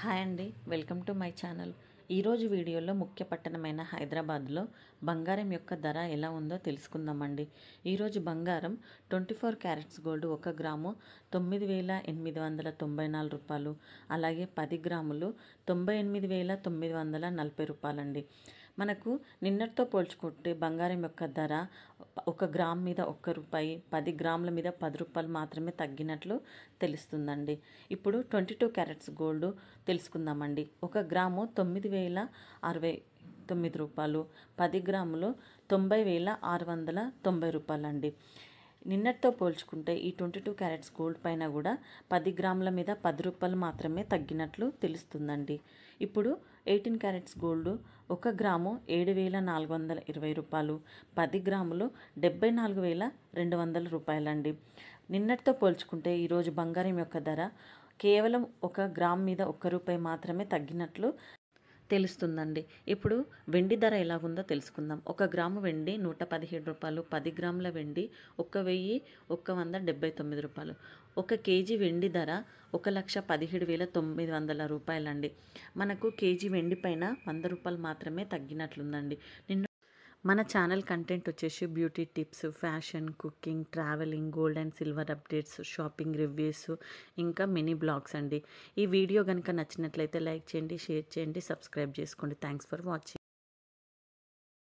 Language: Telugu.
హాయ్ అండి, వెల్కమ్ టు మై ఛానల్. ఈరోజు వీడియోలో ముఖ్య పట్టణమైన హైదరాబాద్లో బంగారం యొక్క ధర ఎలా ఉందో తెలుసుకుందామండి. ఈరోజు బంగారం 24 క్యారెట్స్ గోల్డ్ 1 గ్రాము 9,894 రూపాయలు, అలాగే 10 గ్రాములు 98,940 రూపాయలండి. మనకు నిన్నటితో పోల్చుకుంటే బంగారం యొక్క ధర 1 గ్రామ్ మీద 1 రూపాయి, 10 గ్రాముల మీద 10 రూపాయలు మాత్రమే తగ్గినట్లు తెలుస్తుందండి. ఇప్పుడు 22 క్యారెట్స్ గోల్డ్ తెలుసుకుందామండి. 1 గ్రాము 9,069 రూపాయలు, 10 గ్రాములు 90,690 రూపాయలండి. నిన్నటితో పోల్చుకుంటే ఈ 22 క్యారెట్స్ గోల్డ్ పైన కూడా 10 గ్రాముల మీద 10 రూపాయలు మాత్రమే తగ్గినట్లు తెలుస్తుందండి. ఇప్పుడు 18 క్యారెట్స్ గోల్డ్ 1 గ్రాము 7,420 రూపాయలు, 10 గ్రాములు 74,200 రూపాయలండి. నిన్నటితో పోల్చుకుంటే ఈరోజు బంగారం యొక్క ధర కేవలం 1 గ్రామ్ మీద 1 రూపాయి మాత్రమే తగ్గినట్లు తెలుస్తుందండి. ఇప్పుడు వెండి ధర ఎలాగుందో తెలుసుకుందాం. 1 గ్రాము వెండి 117 రూపాయలు, 10 గ్రాముల వెండి 1,179 రూపాయలు. 1 కేజీ వెండి ధర 1,17,900 రూపాయలండి. మనకు కేజీ వెండి పైన 100 రూపాయలు మాత్రమే తగ్గినట్లుందండి. మన ఛానల్ కంటెంట్ వచ్చేసి beauty tips, fashion, cooking, travelling, gold and silver updates, shopping reviews, ఇంకా మినీ బ్లాగ్స్ అండి. ఈ వీడియో కనుక నచ్చినట్లయితే లైక్ చేయండి, షేర్ చేయండి, సబ్స్క్రైబ్ చేసుకోండి. Thanks for watching.